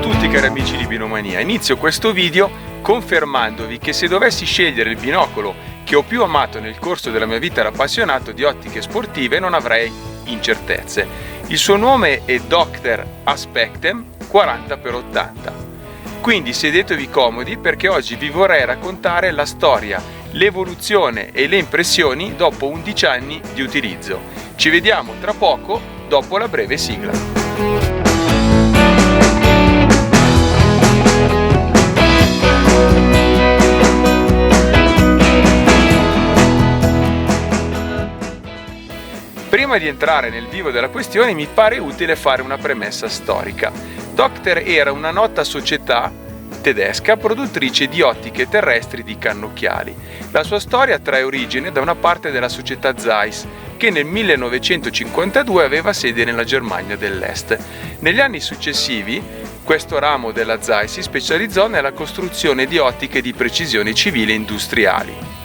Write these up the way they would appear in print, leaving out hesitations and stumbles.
tutti cari amici di Binomania, inizio questo video confermandovi che se dovessi scegliere il binocolo che ho più amato nel corso della mia vita da appassionato di ottiche sportive non avrei incertezze. Il suo nome è Dr. Aspectem 40x80. Quindi sedetevi comodi perché oggi vi vorrei raccontare la storia, l'evoluzione e le impressioni dopo 11 anni di utilizzo. Ci vediamo tra poco dopo la breve sigla. Prima di entrare nel vivo della questione mi pare utile fare una premessa storica. Docter era una nota società tedesca produttrice di ottiche terrestri di cannocchiali. La sua storia trae origine da una parte della società Zeiss, che nel 1952 aveva sede nella Germania dell'Est. Negli anni successivi, questo ramo della Zeiss si specializzò nella costruzione di ottiche di precisione civili e industriali.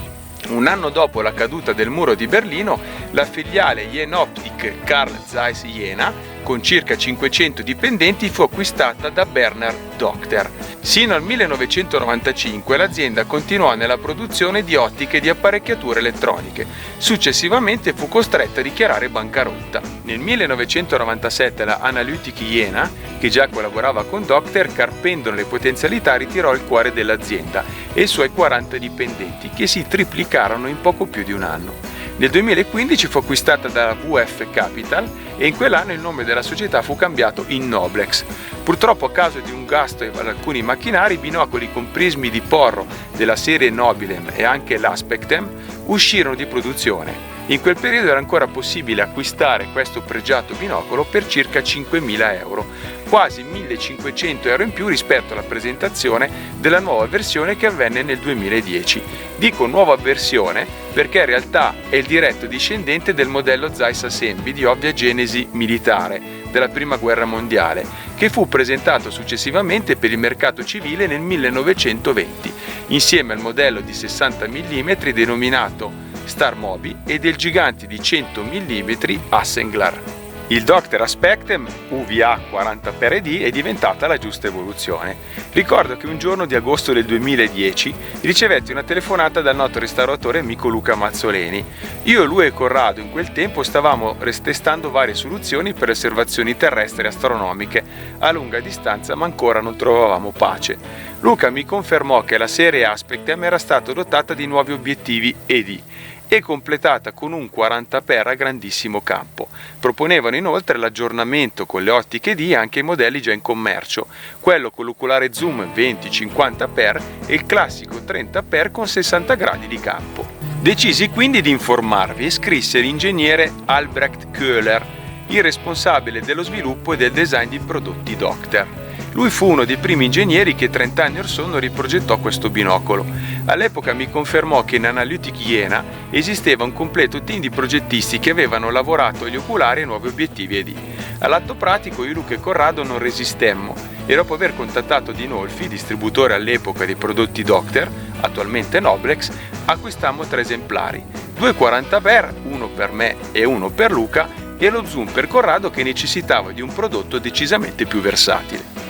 Un anno dopo la caduta del muro di Berlino, la filiale Jenoptik Carl Zeiss Jena, con circa 500 dipendenti, fu acquistata da Bernhard Docter. Sino al 1995 l'azienda continuò nella produzione di ottiche di apparecchiature elettroniche. Successivamente fu costretta a dichiarare bancarotta. Nel 1997 la Analytic Jena, che già collaborava con Docter, carpendo le potenzialità, ritirò il cuore dell'azienda e i suoi 40 dipendenti, che si triplicarono in poco più di un anno. Nel 2015 fu acquistata dalla VF Capital e in quell'anno il nome della società fu cambiato in Noblex. Purtroppo, a causa di un guasto ad alcuni macchinari, i binocoli con prismi di porro della serie Nobilem e anche l'Aspectem uscirono di produzione. In quel periodo era ancora possibile acquistare questo pregiato binocolo per circa 5.000 euro, quasi 1.500 euro in più rispetto alla presentazione della nuova versione che avvenne nel 2010. Dico nuova versione perché in realtà è il diretto discendente del modello Zeiss Assembly di ovvia genesi militare della Prima Guerra Mondiale, che fu presentato successivamente per il mercato civile nel 1920, insieme al modello di 60 mm denominato Star Mobi e del gigante di 100 mm Assenglar. Il Dr. Aspectem UVA 40xD è diventata la giusta evoluzione. Ricordo che un giorno di agosto del 2010 ricevetti una telefonata dal noto restauratore amico Luca Mazzoleni. Io, lui e Corrado in quel tempo stavamo testando varie soluzioni per osservazioni terrestri astronomiche a lunga distanza, ma ancora non trovavamo pace. Luca mi confermò che la serie Aspectem era stata dotata di nuovi obiettivi ED e completata con un 40x a grandissimo campo. Proponevano inoltre l'aggiornamento con le ottiche D anche ai modelli già in commercio, quello con l'oculare zoom 20-50x e il classico 30x con 60 gradi di campo. Decisi quindi di informarvi e scrisse l'ingegnere Albrecht Köhler, il responsabile dello sviluppo e del design di prodotti Docter. Lui fu uno dei primi ingegneri che 30 anni or sono riprogettò questo binocolo. All'epoca mi confermò che in Analytic Jena esisteva un completo team di progettisti che avevano lavorato agli oculari e nuovi obiettivi ED. All'atto pratico io, Luca e Corrado non resistemmo e dopo aver contattato Dinolfi, distributore all'epoca dei prodotti Docter, attualmente Noblex, acquistammo 3 esemplari, 2 40x, uno per me e uno per Luca, e lo zoom per Corrado che necessitava di un prodotto decisamente più versatile.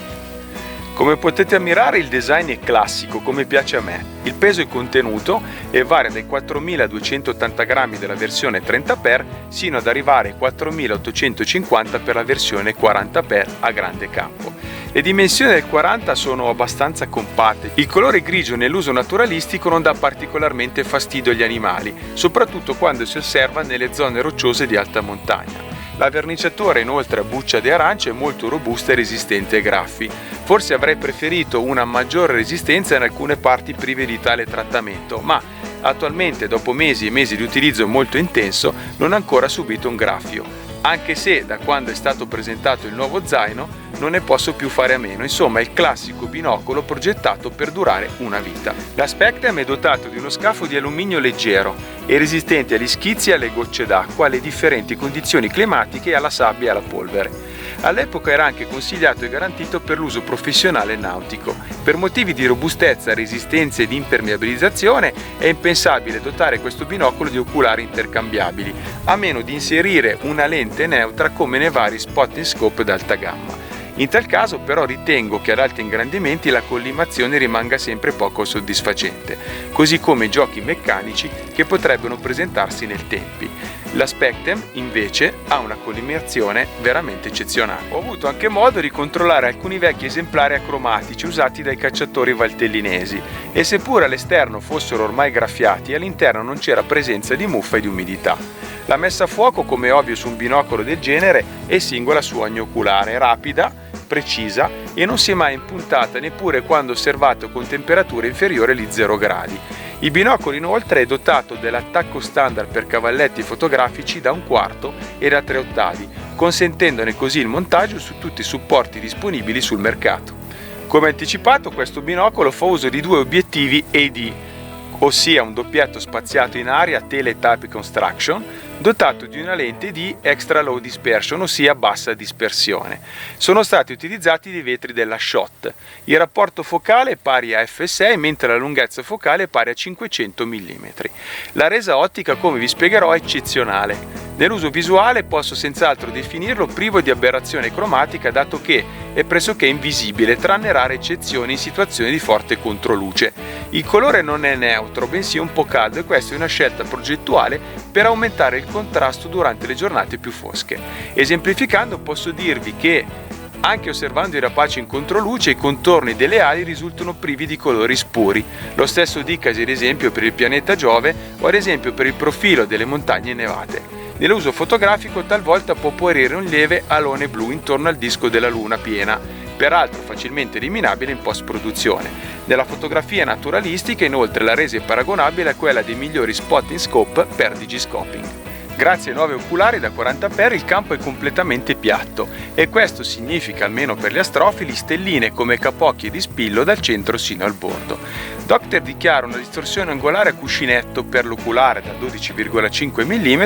Come potete ammirare, il design è classico come piace a me, il peso è contenuto e varia dai 4.280 grammi della versione 30x sino ad arrivare ai 4.850 per la versione 40x a grande campo. Le dimensioni del 40 sono abbastanza compatte, il colore grigio nell'uso naturalistico non dà particolarmente fastidio agli animali, soprattutto quando si osserva nelle zone rocciose di alta montagna. La verniciatura inoltre a buccia di arancio è molto robusta e resistente ai graffi. Forse avrei preferito una maggiore resistenza in alcune parti prive di tale trattamento, ma attualmente, dopo mesi e mesi di utilizzo molto intenso, non ha ancora subito un graffio. Anche se da quando è stato presentato il nuovo zaino non ne posso più fare a meno, insomma è il classico binocolo progettato per durare una vita. L'Aspectem è dotato di uno scafo di alluminio leggero e resistente agli schizzi e alle gocce d'acqua, alle differenti condizioni climatiche e alla sabbia e alla polvere. All'epoca era anche consigliato e garantito per l'uso professionale nautico. Per motivi di robustezza, resistenza e di impermeabilizzazione è impensabile dotare questo binocolo di oculari intercambiabili, a meno di inserire una lente neutra come nei vari spot and scope d'alta gamma. In tal caso però ritengo che ad alti ingrandimenti la collimazione rimanga sempre poco soddisfacente, così come i giochi meccanici che potrebbero presentarsi nel tempi. La Spectem invece ha una collimazione veramente eccezionale. Ho avuto anche modo di controllare alcuni vecchi esemplari acromatici usati dai cacciatori valtellinesi e seppur all'esterno fossero ormai graffiati, all'interno non c'era presenza di muffa e di umidità. La messa a fuoco, come ovvio su un binocolo del genere, è singola su ogni oculare, rapida, precisa e non si è mai impuntata neppure quando osservato con temperature inferiori agli 0 gradi. Il binocolo inoltre è dotato dell'attacco standard per cavalletti fotografici da 1/4 e da 3/8, consentendone così il montaggio su tutti i supporti disponibili sul mercato. Come anticipato, questo binocolo fa uso di 2 obiettivi AD, ossia un doppietto spaziato in aria Tele-Type Construction, dotato di una lente di Extra Low Dispersion, ossia bassa dispersione. Sono stati utilizzati dei vetri della Schott. Il rapporto focale è pari a f6, mentre la lunghezza focale è pari a 500 mm. La resa ottica, come vi spiegherò, è eccezionale. Nell'uso visuale posso senz'altro definirlo privo di aberrazione cromatica, dato che è pressoché invisibile, tranne rare eccezioni in situazioni di forte controluce. Il colore non è neutro, bensì un po' caldo, e questa è una scelta progettuale per aumentare il contrasto durante le giornate più fosche. Esemplificando, posso dirvi che anche osservando i rapaci in controluce, i contorni delle ali risultano privi di colori spuri. Lo stesso dicasi ad esempio per il pianeta Giove o ad esempio per il profilo delle montagne nevate. Nell'uso fotografico talvolta può apparire un lieve alone blu intorno al disco della luna piena, peraltro facilmente eliminabile in post-produzione. Nella fotografia naturalistica inoltre la resa è paragonabile a quella dei migliori spot in scope per digiscoping. Grazie ai nuovi oculari da 40x il campo è completamente piatto e questo significa, almeno per gli astrofili, stelline come capocchie di spillo dal centro sino al bordo. Docter dichiara una distorsione angolare a cuscinetto per l'oculare da 12,5 mm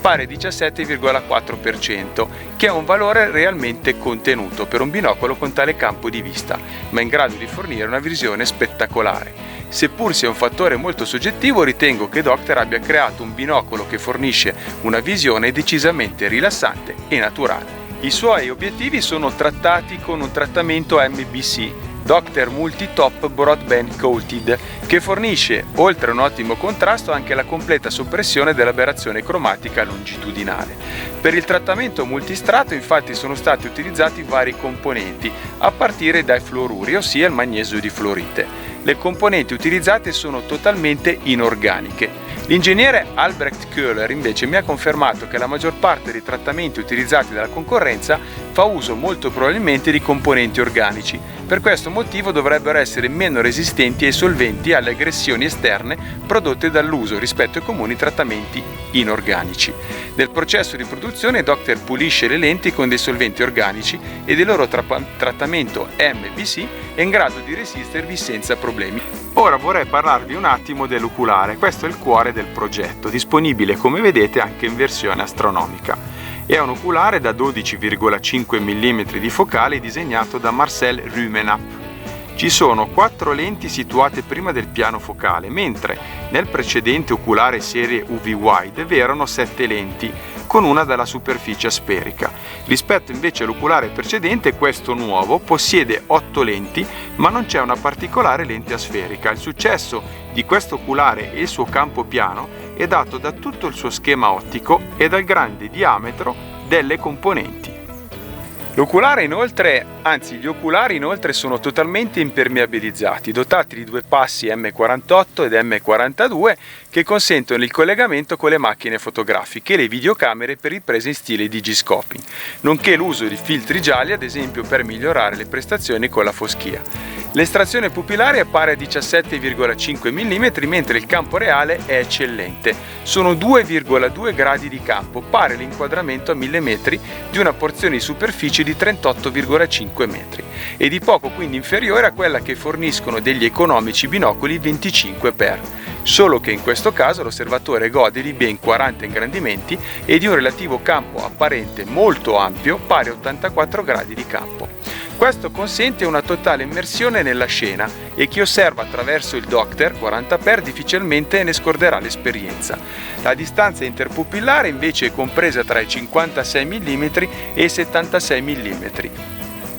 pari a 17,4%, che è un valore realmente contenuto per un binocolo con tale campo di vista, ma in grado di fornire una visione spettacolare. Seppur sia un fattore molto soggettivo, ritengo che Docter abbia creato un binocolo che fornisce una visione decisamente rilassante e naturale. I suoi obiettivi sono trattati con un trattamento MBC, Docter Multi-Top Broadband Coated, che fornisce, oltre a un ottimo contrasto, anche la completa soppressione dell'aberrazione cromatica longitudinale. Per il trattamento multistrato infatti sono stati utilizzati vari componenti, a partire dai fluoruri, ossia il magnesio di fluorite. Le componenti utilizzate sono totalmente inorganiche. L'ingegnere Albrecht Köhler invece mi ha confermato che la maggior parte dei trattamenti utilizzati dalla concorrenza fa uso molto probabilmente di componenti organici. Per questo motivo dovrebbero essere meno resistenti ai solventi e alle aggressioni esterne prodotte dall'uso rispetto ai comuni trattamenti inorganici. Nel processo di produzione Docter pulisce le lenti con dei solventi organici ed il loro trattamento MBC è in grado di resistervi senza problemi. Ora vorrei parlarvi un attimo dell'oculare. Questo è il cuore del progetto, disponibile come vedete anche in versione astronomica. È un oculare da 12,5 mm di focale disegnato da Marcel Rumenap. Ci sono 4 lenti situate prima del piano focale, mentre nel precedente oculare serie UV Wide vi erano 7 lenti, con una dalla superficie sferica. Rispetto invece all'oculare precedente, questo nuovo possiede 8 lenti, ma non c'è una particolare lente asferica. Il successo di questo oculare e il suo campo piano è dato da tutto il suo schema ottico e dal grande diametro delle componenti. Gli oculari inoltre sono totalmente impermeabilizzati, dotati di 2 passi M48 ed M42 che consentono il collegamento con le macchine fotografiche e le videocamere per riprese in stile digiscoping, nonché l'uso di filtri gialli ad esempio per migliorare le prestazioni con la foschia. L'estrazione pupillare è pari a 17,5 mm, mentre il campo reale è eccellente. Sono 2,2 gradi di campo, pari all'inquadramento a 1000 metri di una porzione di superficie di 38,5 metri e di poco quindi inferiore a quella che forniscono degli economici binocoli 25x. Solo che in questo caso l'osservatore gode di ben 40 ingrandimenti e di un relativo campo apparente molto ampio, pari a 84 gradi di campo. Questo consente una totale immersione nella scena e chi osserva attraverso il Docter 40x difficilmente ne scorderà l'esperienza. La distanza interpupillare invece è compresa tra i 56 mm e i 76 mm.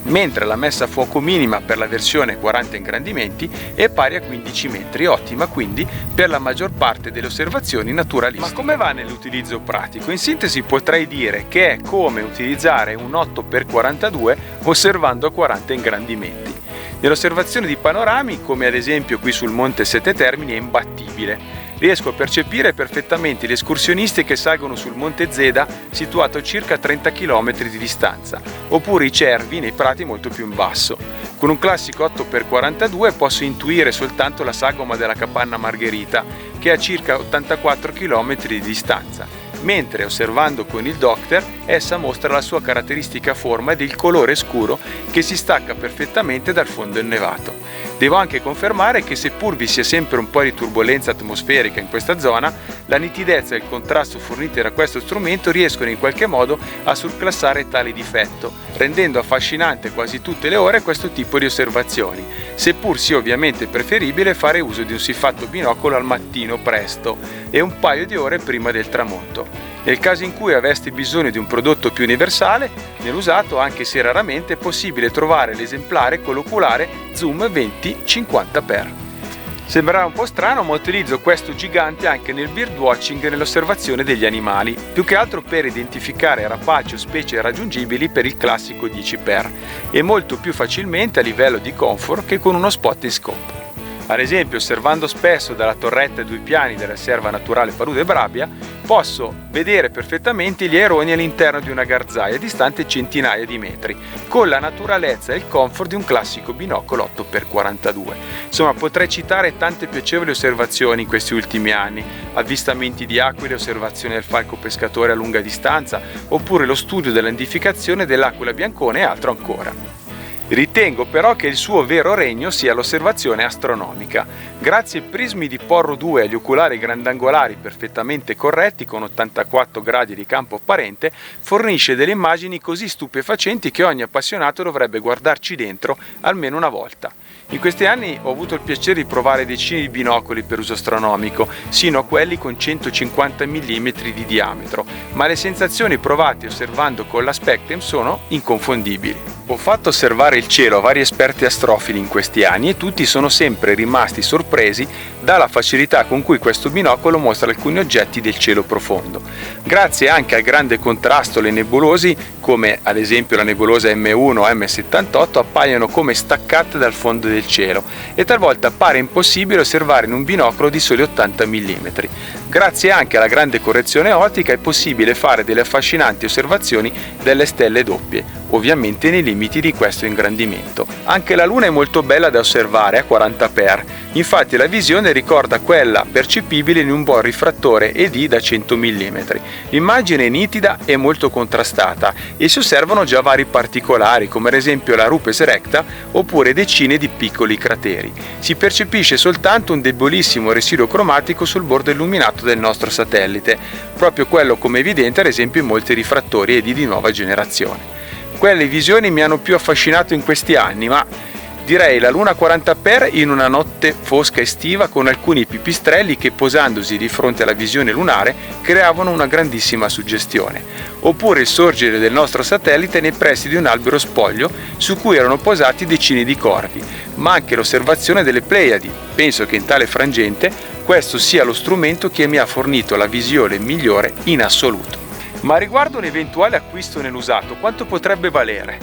mentre la messa a fuoco minima per la versione 40 ingrandimenti è pari a 15 metri, ottima quindi per la maggior parte delle osservazioni naturalistiche. Ma come va nell'utilizzo pratico? In sintesi potrei dire che è come utilizzare un 8x42 osservando a 40 ingrandimenti. Nell'osservazione di panorami, come ad esempio qui sul Monte Sette Termini, è imbattibile. Riesco a percepire perfettamente gli escursionisti che salgono sul Monte Zeda, situato a circa 30 km di distanza, oppure i cervi nei prati molto più in basso. Con un classico 8x42 posso intuire soltanto la sagoma della Capanna Margherita, che è a circa 84 km di distanza, mentre osservando con il Docter essa mostra la sua caratteristica forma ed il colore scuro che si stacca perfettamente dal fondo innevato. Devo anche confermare che seppur vi sia sempre un po' di turbolenza atmosferica in questa zona, la nitidezza e il contrasto forniti da questo strumento riescono in qualche modo a surclassare tale difetto, rendendo affascinante quasi tutte le ore questo tipo di osservazioni, seppur sia ovviamente preferibile fare uso di un siffatto binocolo al mattino presto e un paio di ore prima del tramonto. Nel caso in cui aveste bisogno di un prodotto più universale, nell'usato, anche se raramente, è possibile trovare l'esemplare con l'oculare Zoom 20-50x. Sembrerà un po' strano, ma utilizzo questo gigante anche nel birdwatching e nell'osservazione degli animali, più che altro per identificare rapaci o specie raggiungibili per il classico 10x, e molto più facilmente a livello di comfort che con uno spotting scope. Ad esempio, osservando spesso dalla torretta a 2 piani della riserva naturale Parude Brabbia, posso vedere perfettamente gli aironi all'interno di una garzaia distante centinaia di metri, con la naturalezza e il comfort di un classico binocolo 8x42. Insomma, potrei citare tante piacevoli osservazioni in questi ultimi anni: avvistamenti di aquile, osservazioni del falco pescatore a lunga distanza, oppure lo studio della nidificazione dell'aquila biancone e altro ancora. Ritengo però che il suo vero regno sia l'osservazione astronomica. Grazie ai prismi di Porro 2 e agli oculari grandangolari perfettamente corretti con 84 gradi di campo apparente, fornisce delle immagini così stupefacenti che ogni appassionato dovrebbe guardarci dentro almeno una volta. In questi anni ho avuto il piacere di provare decine di binocoli per uso astronomico, sino a quelli con 150 mm di diametro, ma le sensazioni provate osservando con la Spectem sono inconfondibili. Ho fatto osservare il cielo a vari esperti astrofili in questi anni e tutti sono sempre rimasti sorpresi dalla facilità con cui questo binocolo mostra alcuni oggetti del cielo profondo. Grazie anche al grande contrasto, le nebulosi, come ad esempio la nebulosa M1 o M78, appaiono come staccate dal fondo del cielo e talvolta pare impossibile osservare in un binocolo di soli 80 mm. Grazie anche alla grande correzione ottica è possibile fare delle affascinanti osservazioni delle stelle doppie, ovviamente nei limiti di questo ingrandimento. Anche la Luna è molto bella da osservare a 40x, infatti la visione ricorda quella percepibile in un buon rifrattore ED da 100 mm. L'immagine è nitida e molto contrastata e si osservano già vari particolari, come ad esempio la Rupes Recta oppure decine di piccoli crateri. Si percepisce soltanto un debolissimo residuo cromatico sul bordo illuminato del nostro satellite, proprio quello come evidente ad esempio in molti rifrattori ED di nuova generazione. Quelle visioni mi hanno più affascinato in questi anni, ma direi la Luna 40x in una notte fosca estiva con alcuni pipistrelli che, posandosi di fronte alla visione lunare, creavano una grandissima suggestione, oppure il sorgere del nostro satellite nei pressi di un albero spoglio su cui erano posati decine di corvi, ma anche l'osservazione delle Pleiadi. Penso che in tale frangente questo sia lo strumento che mi ha fornito la visione migliore in assoluto. Ma riguardo un eventuale acquisto nell'usato, quanto potrebbe valere?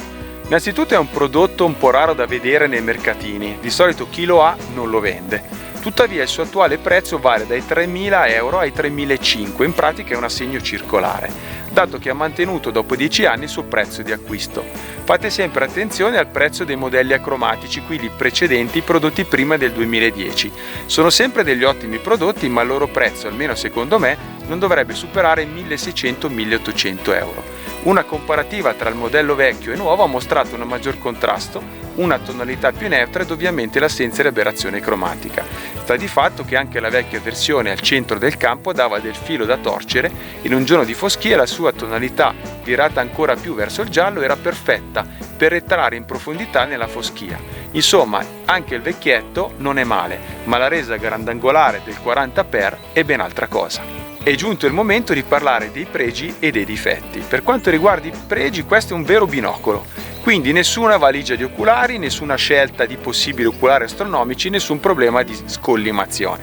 Innanzitutto è un prodotto un po' raro da vedere nei mercatini, di solito chi lo ha non lo vende. Tuttavia il suo attuale prezzo varia dai 3.000 euro ai 3.500, in pratica è un assegno circolare, dato che ha mantenuto dopo 10 anni il suo prezzo di acquisto. Fate sempre attenzione al prezzo dei modelli acromatici, quelli precedenti prodotti prima del 2010. Sono sempre degli ottimi prodotti, ma il loro prezzo, almeno secondo me, non dovrebbe superare 1.600-1.800 euro. Una comparativa tra il modello vecchio e nuovo ha mostrato un maggior contrasto, una tonalità più neutra ed ovviamente l'assenza di aberrazione cromatica. Sta di fatto che anche la vecchia versione al centro del campo dava del filo da torcere. In un giorno di foschia la sua tonalità, virata ancora più verso il giallo, era perfetta per entrare in profondità nella foschia. Insomma, anche il vecchietto non è male, ma la resa grandangolare del 40x è ben altra cosa. È giunto il momento di parlare dei pregi e dei difetti. Per quanto riguarda i pregi, questo è un vero binocolo. Quindi nessuna valigia di oculari, nessuna scelta di possibili oculari astronomici, nessun problema di scollimazione.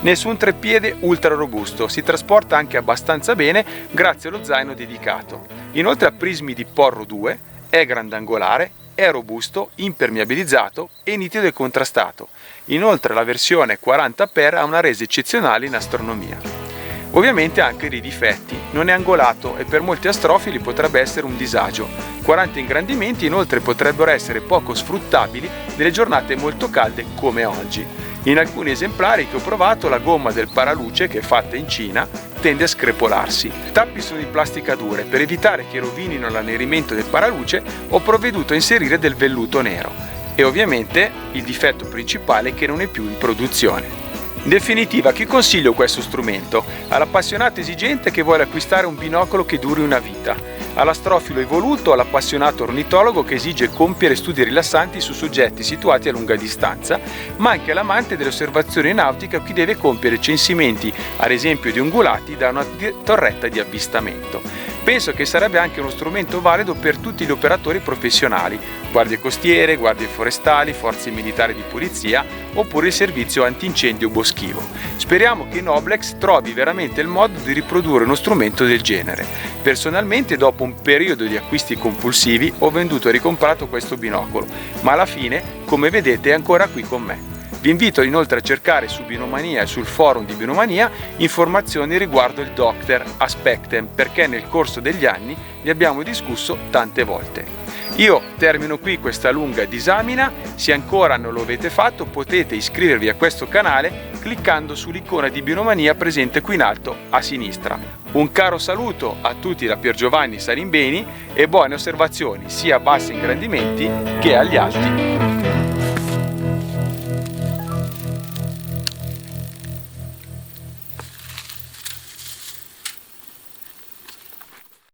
Nessun treppiede ultra robusto, si trasporta anche abbastanza bene grazie allo zaino dedicato. Inoltre ha prismi di Porro 2, è grandangolare, è robusto, impermeabilizzato e nitido e contrastato. Inoltre la versione 40x ha una resa eccezionale in astronomia. Ovviamente ha anche dei difetti, non è angolato e per molti astrofili potrebbe essere un disagio. 40 ingrandimenti inoltre potrebbero essere poco sfruttabili nelle giornate molto calde come oggi. In alcuni esemplari che ho provato la gomma del paraluce, che è fatta in Cina, tende a screpolarsi. I tappi sono di plastica dura e per evitare che rovinino l'annerimento del paraluce ho provveduto a inserire del velluto nero. E ovviamente il difetto principale è che non è più in produzione. In definitiva, chi consiglio questo strumento? All'appassionato esigente che vuole acquistare un binocolo che duri una vita, all'astrofilo evoluto, all'appassionato ornitologo che esige compiere studi rilassanti su soggetti situati a lunga distanza, ma anche all'amante dell'osservazione nautica o chi deve compiere censimenti, ad esempio di ungulati, da una torretta di avvistamento. Penso che sarebbe anche uno strumento valido per tutti gli operatori professionali, guardie costiere, guardie forestali, forze militari di polizia oppure il servizio antincendio boschivo. Speriamo che Noblex trovi veramente il modo di riprodurre uno strumento del genere. Personalmente, dopo un periodo di acquisti compulsivi, ho venduto e ricomprato questo binocolo, ma alla fine, come vedete, è ancora qui con me. Vi invito inoltre a cercare su Binomania e sul forum di Binomania informazioni riguardo il Docter Aspectem, perché nel corso degli anni ne abbiamo discusso tante volte. Io termino qui questa lunga disamina. Se ancora non lo avete fatto, potete iscrivervi a questo canale cliccando sull'icona di Binomania presente qui in alto a sinistra. Un caro saluto a tutti da Pier Giovanni Salimbeni e buone osservazioni sia a bassi ingrandimenti che agli alti.